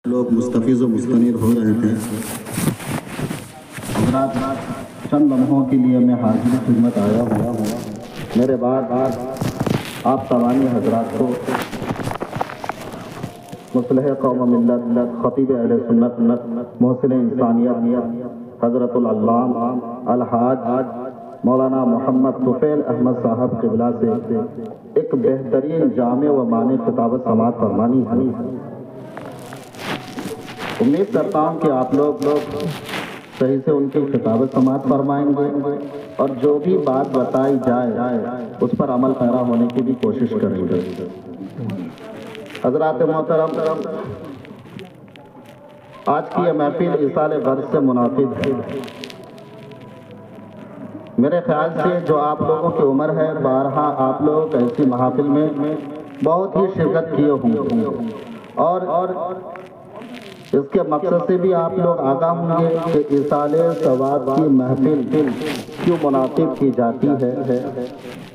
لوگ مستفیض و مستنیر ہو رہے تھے۔ حضرات چند لمحوں کے لیے میں حاضر خدمت آیا ہوں۔ میرے بعد آپ تمامی حضرات کو مصلح قوم و ملت، خطیب اہل سنت، محسن انسانیت حضرت العلامہ الحاج مولانا محمد طفیل احمد صاحب قبلہ سے ایک بہترین جامع و معنی خطاب سماعت فرمانی ہے۔ امید کرتا ہوں کہ آپ لوگ صحیح سے ان کی خطابت سماعت فرمائیں گے اور جو بھی بات بتائی جائے اس پر عمل پیرا ہونے کی بھی کوشش کریں گے۔ حضرات محترم، آج کی یہ محفل ایصال غرض سے منعقد ہے۔ میرے خیال سے جو آپ لوگوں کی عمر ہے، بارہا آپ لوگ ایسی محافل میں بہت ہی شرکت کیے ہوں اور اس کے مقصد سے بھی آپ لوگ آگاہ ہوں گے کہ ایصال ثواب کی محفل کیوں منعقد کی جاتی ہے،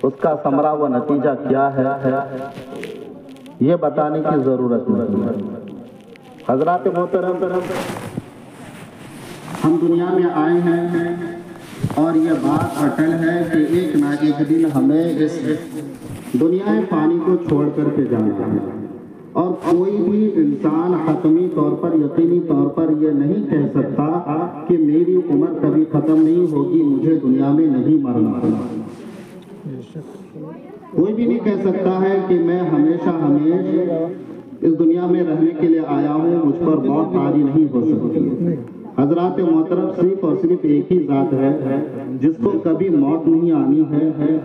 اس کا ثمرہ و نتیجہ کیا ہے، یہ بتانے کی ضرورت نہیں ہے۔ حضرات محترم، ہم دنیا میں آئے ہیں اور یہ بات اٹل ہے کہ ایک نہ ایک دن ہمیں اس دنیا فانی کو چھوڑ کر کے جانا ہے، اور کوئی بھی انسان حتمی طور پر، یقینی طور پر یہ نہیں کہہ سکتا کہ میری عمر کبھی ختم نہیں ہوگی، مجھے دنیا میں نہیں مرنا۔ کوئی بھی نہیں کہہ سکتا ہے کہ میں ہمیشہ اس دنیا میں رہنے کے لیے آیا ہوں، مجھ پر موت عاری نہیں ہو سکتی۔ حضرات محترم، صرف اور صرف ایک ہی ذات ہے جس کو کبھی موت نہیں آنی ہے،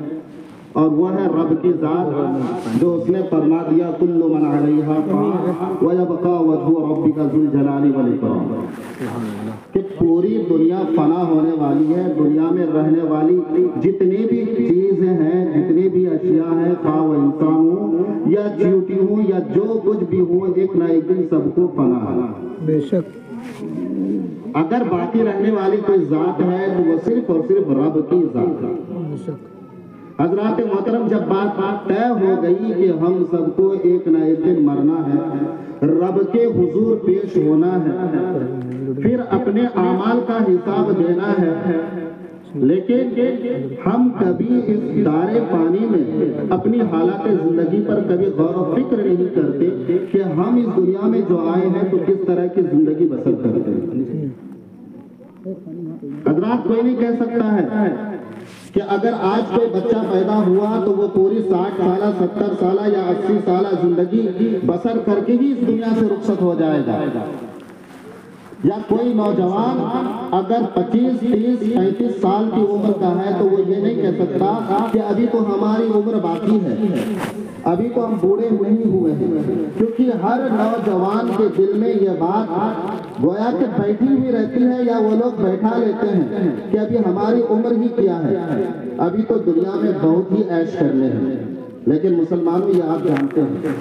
اور وہ ہے رب کی ذات، جو اس نے فرما دیا کل من علیہا فان ویبقی وجہ ربک ذو الجلال والاکرام، کہ پوری دنیا فنا ہونے والی ہے۔ دنیا میں رہنے والی جتنی بھی چیزیں ہیں، جتنی بھی اشیاء ہیں، خواہ وہ انسان ہوں یا چیوٹی ہوں یا جو کچھ بھی ہوں، ایک نہ ایک دن سب کو فنا ہے۔ بے شک اگر باقی رہنے والی کوئی ذات ہے تو وہ صرف اور صرف رب کی ذات ہے۔ حضرات محترم، جب بات طے ہو گئی کہ ہم سب کو ایک نہ ایک دن مرنا ہے، رب کے حضور پیش ہونا ہے، پھر اپنے اعمال کا حساب دینا ہے، لیکن ہم کبھی اس دار فانی میں اپنی حالات زندگی پر کبھی غور و فکر نہیں کرتے کہ ہم اس دنیا میں جو آئے ہیں تو کس طرح کی زندگی بسر کرتے ہیں۔ حضرات، کوئی نہیں کہہ سکتا ہے کہ اگر آج کوئی بچہ پیدا ہوا تو وہ پوری 60 سالہ 70 سالہ یا 80 سالہ زندگی بسر کر کے ہی اس دنیا سے رخصت ہو جائے گا، یا کوئی نوجوان اگر 25 30 35 سال کی عمر کا ہے تو وہ یہ نہیں کہہ سکتا کہ ابھی تو ہماری عمر باقی ہے، ابھی تو ہم بوڑھے نہیں ہوئے ہیں، کیونکہ ہر نوجوان کے دل میں یہ بات گویا کہ بیٹھی ہوئی رہتی ہے، یا وہ لوگ بیٹھا لیتے ہیں کہ ابھی ہماری عمر ہی کیا ہے، ابھی تو دنیا میں بہت ہی عیش کرنے ہیں۔ لیکن مسلمانوں، یہ آپ جانتے ہیں،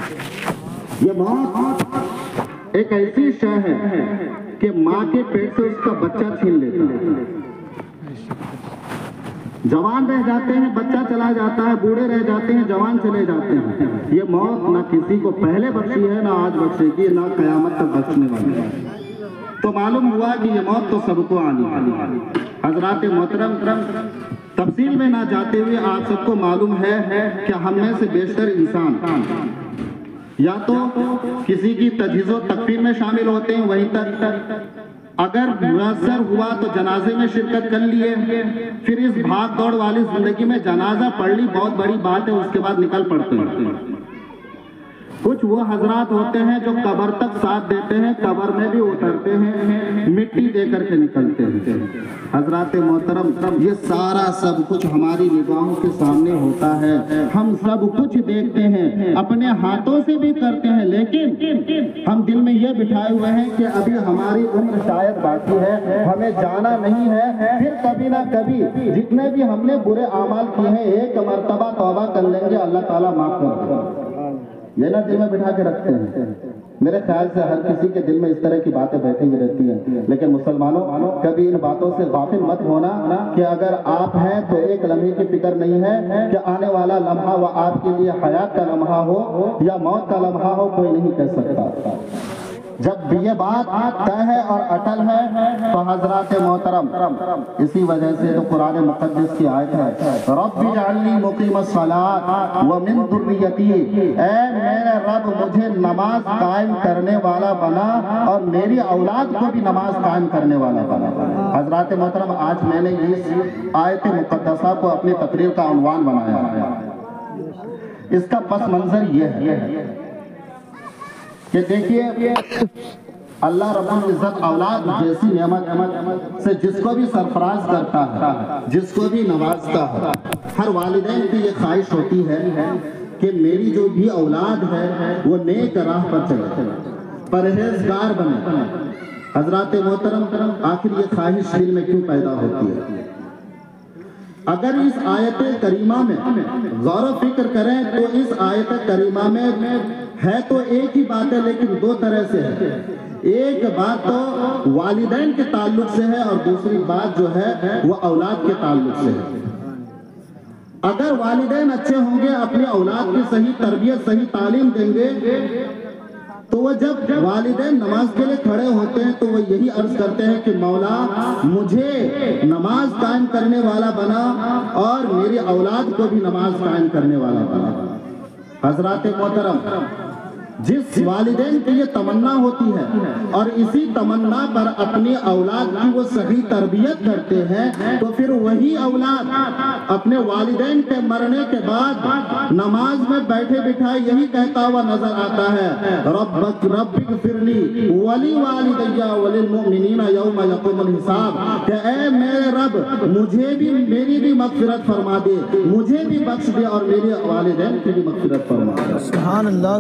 یہ موت ایک ایسی شے ہے کہ ماں کے پیٹ سے اس کا بچہ چھین لیتا ہے۔ جوان رہ جاتے ہیں، بچہ چلا جاتا ہے، بوڑھے رہ جاتے ہیں، جوان چلے جاتے ہیں۔ یہ موت نہ کسی کو پہلے بخشی ہے، نہ آج بخشے گی، نہ قیامت تک بخشنے والی ہے۔ تو معلوم ہوا کہ یہ موت تو سب کو آنی ہے۔ حضرات محترم، تفصیل میں نہ جاتے ہوئے آپ سب کو معلوم ہے کہ ہم میں سے بیشتر انسان یا تو کسی کی تجہیز و تکفین میں شامل ہوتے ہیں، وہیں تک اگر میسر ہوا تو جنازے میں شرکت کر لیے، پھر اس بھاگ دوڑ والی زندگی میں جنازہ پڑھ لی، بہت بڑی بات ہے، اس کے بعد نکل پڑتے ہیں۔ کچھ وہ حضرات ہوتے ہیں جو قبر تک ساتھ دیتے ہیں، قبر میں بھی اترتے ہیں، مٹی دے کر کے نکلتے ہیں۔ حضرات محترم، یہ سارا سب کچھ ہماری نگاہوں کے سامنے ہوتا ہے، ہم سب کچھ دیکھتے ہیں، اپنے ہاتھوں سے بھی کرتے ہیں، لیکن ہم دل میں یہ بٹھائے ہوئے ہیں کہ ابھی ہماری عمر شاید باقی ہے، ہمیں جانا نہیں ہے، پھر کبھی نہ کبھی جتنے بھی ہم نے برے اعمال کیے ہیں ایک مرتبہ توبہ کر لیں گے، اللہ تعالیٰ معاف کر دے گا۔ یہ نہ دل میں بٹھا کے رکھتے ہیں۔ میرے خیال سے ہر کسی کے دل میں اس طرح کی باتیں بیٹھی ہوئی رہتی ہیں، لیکن مسلمانوں، کبھی ان باتوں سے غافل مت ہونا کہ اگر آپ ہیں تو ایک لمحے کی فکر نہیں ہے کہ آنے والا لمحہ وہ آپ کے لیے حیات کا لمحہ ہو یا موت کا لمحہ ہو، کوئی نہیں کہہ سکتا۔ جب یہ بات طے ہے اور اٹل ہے تو حضرات محترم اسی وجہ سے تو قرآن مقدس کی آیت ہے رب اجعلنی مقیم الصلاۃ ومن ذریتی، اے میرے رب مجھے نماز قائم کرنے والا بنا اور میری اولاد کو بھی نماز قائم کرنے والا بنا۔ حضرات محترم آج میں نے اس آیت مقدسہ کو اپنی تقریر کا عنوان بنایا۔ اس کا پس منظر یہ ہے کہ دیکھیے اللہ رب العزت اولاد جیسی نعمت سے جس کو بھی سرفراز کرتا ہے، جس کو بھی نوازتا ہے، ہر والدین کی یہ خواہش ہوتی ہے کہ میری جو بھی اولاد ہے وہ نیک راہ پر چلے، پرہیزگار بنے۔ حضرات محترم آخر یہ خواہش دل میں کیوں پیدا ہوتی ہے؟ اگر اس آیت کریمہ میں غور و فکر کریں تو اس آیت کریمہ میں ہے تو ایک ہی بات ہے لیکن دو طرح سے ہے۔ ایک بات تو والدین کے تعلق سے ہے اور دوسری بات جو ہے وہ اولاد کے تعلق سے ہے۔ اگر والدین اچھے ہوں گے، اپنی اولاد کی صحیح تربیت صحیح تعلیم دیں گے تو وہ جب والدین نماز کے لیے کھڑے ہوتے ہیں تو وہ یہی عرض کرتے ہیں کہ مولا مجھے نماز قائم کرنے والا بنا اور میری اولاد کو بھی نماز قائم کرنے والا بنا۔ حضرات محترم جس والدین کی یہ تمنا ہوتی ہے اور اسی تمنا پر اپنی اولاد کی وہ صحیح تربیت کرتے ہیں تو پھر وہی اولاد اپنے والدین کے مرنے کے بعد نماز میں بیٹھے بٹھائے یہی کہتا ہوا نظر آتا ہے رب اغفر لی ولی والدی وللمؤمنین یوم یقوم الحساب، کہ اے میرے رب مجھے بھی میری بھی مغفرت فرما دے، مجھے بھی بخش دے اور میرے والدین کی بھی مغفرت فرما دے۔ سبحان اللہ۔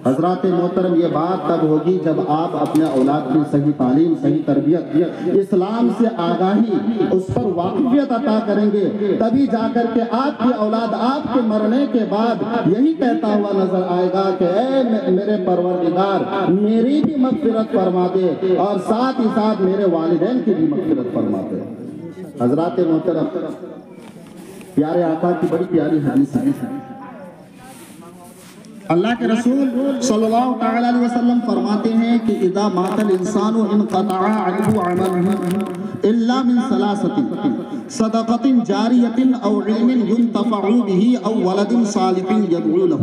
حضرات محترم یہ بات تب ہوگی جب آپ اپنے اولاد کی صحیح تعلیم صحیح تربیت اسلام سے آگاہی اس پر واقفیت عطا کریں گے، تبھی جا کر کے آپ کی اولاد آپ کے مرنے کے بعد یہی کہتا ہوا نظر آئے گا کہ اے میرے پروردگار میری بھی مغفرت فرما دے اور ساتھ ہی ساتھ میرے والدین کی بھی مغفرت فرما دے۔ حضرات محترم پیارے آقا کی بڑی پیاری حدیث ہے۔ اللہ کے رسول صلی اللہ تعالی علیہ وسلم فرماتے ہیں کہ اذا مات الانسان انقطع عنه عمله الا من ثلاثه صدقۃ جاریۃ او علم ينتفع به او ولد صالح يدعو له۔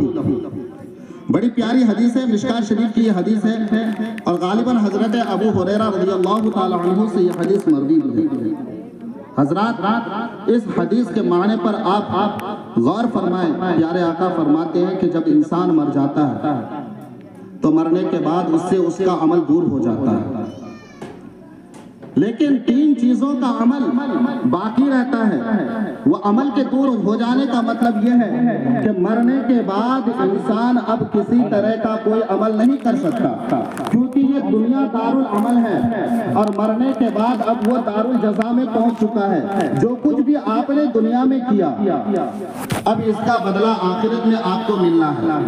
بڑی پیاری حدیث ہے، مشکوٰۃ شریف کی یہ حدیث ہے اور غالباً حضرت ابو ہریرہ رضی اللہ تعالی عنہ سے یہ حدیث مروی ہے۔ حضرات اس حدیث کے معنی پر آپ غور فرمائیں۔ پیارے آقا فرماتے ہیں کہ جب انسان مر جاتا ہے تو مرنے کے بعد اس سے اس کا عمل دور ہو جاتا ہے، لیکن تین چیزوں کا عمل باقی رہتا ہے۔ وہ عمل کے دور ہو جانے کا مطلب یہ ہے کہ مرنے کے بعد انسان اب کسی طرح کا کوئی عمل نہیں کر سکتا، کیونکہ یہ دنیا دارالعمل ہے اور مرنے کے بعد اب وہ دارالجزا میں پہنچ چکا ہے۔ جو کچھ بھی آپ نے دنیا میں کیا اب اس کا بدلہ آخرت میں آپ کو ملنا ہے،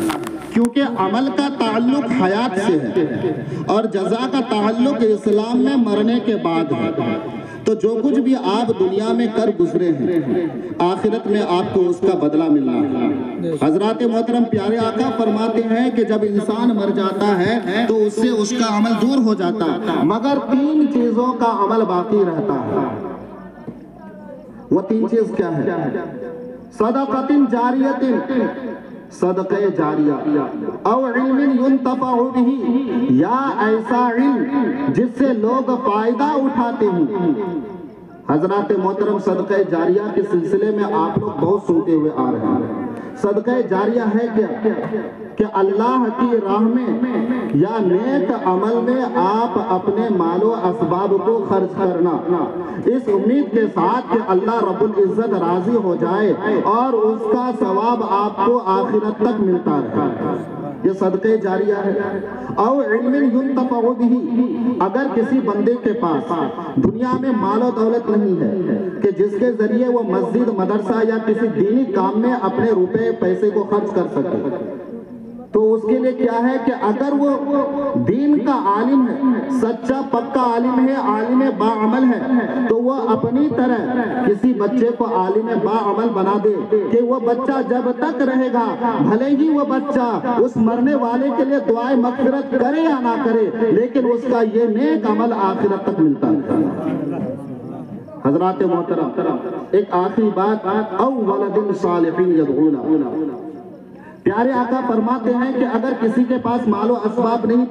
کیونکہ عمل کا تعلق حیات سے ہے اور جزا کا تعلق اسلام میں مرنے کے بعد ہے۔ تو جو کچھ بھی آپ دنیا میں کر گزرے ہیں آخرت میں آپ کو اس کا بدلہ ملنا ہے۔ حضرات محترم پیارے آقا فرماتے ہیں کہ جب انسان مر جاتا ہے تو اس سے اس کا عمل دور ہو جاتا ہے، مگر تین چیزوں کا عمل باقی رہتا ہے۔ وہ تین چیز کیا ہے؟ صدقۃ جاریۃ، صدقہ جاریہ، او علم ينتفع به، یا ایسا علم جس سے لوگ فائدہ اٹھاتے ہیں۔ حضرات محترم صدقہ جاریہ کے سلسلے میں آپ لوگ بہت سنتے ہوئے آ رہے ہیں۔ صدقہ جاریہ ہے کیا؟ کہ اللہ کی راہ میں یا نیک عمل میں آپ اپنے مال و اسباب کو خرچ کرنا، اس امید کے ساتھ کہ اللہ رب العزت راضی ہو جائے اور اس کا ثواب آپ کو آخرت تک ملتا رہے، یہ صدقہ جاریہ ہے۔ او علم ينتفع به، اگر کسی بندے کے پاس دنیا میں مال و دولت نہیں ہے کہ جس کے ذریعے وہ مسجد مدرسہ یا کسی دینی کام میں اپنے روپے پیسے کو خرچ کر سکے، تو اس کے لیے کیا ہے کہ اگر وہ دین کا عالم ہے سچا پکا عالم ہے، عالم باعمل ہے، تو وہ اپنی طرح کسی بچے کو عالم باعمل بنا دے کہ وہ بچہ جب تک رہے گا، بھلے ہی وہ بچہ اس مرنے والے کے لیے دعائے مغفرت کرے یا نہ کرے، لیکن اس کا یہ نیک عمل آخرت تک ملتا ہے۔ حضرات محترم، ایک آخری بات، او ولد صالح یدعونا، پیارے آقا فرماتے ہیں کہ اگر کسی کے پاس مال و اسباب نہیں،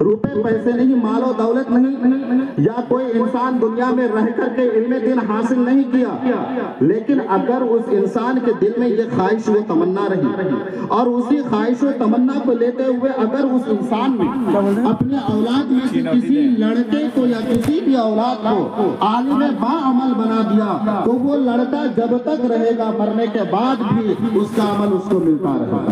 روپے پیسے نہیں، مال و دولت نہیں، یا کوئی انسان دنیا میں رہ کر کے علم دین حاصل نہیں کیا، لیکن اگر اس انسان کے دل میں یہ خواہش و تمنا رہی اور اسی خواہش و تمنا کو لیتے ہوئے اگر اس انسان نے اپنے اولاد میں سے کسی لڑکے کو یا کسی بھی اولاد کو عالم باعمل بنا دیا، تو وہ لڑکا جب تک رہے گا مرنے کے بعد بھی اس کا عمل اس کو ملتا رہے گا۔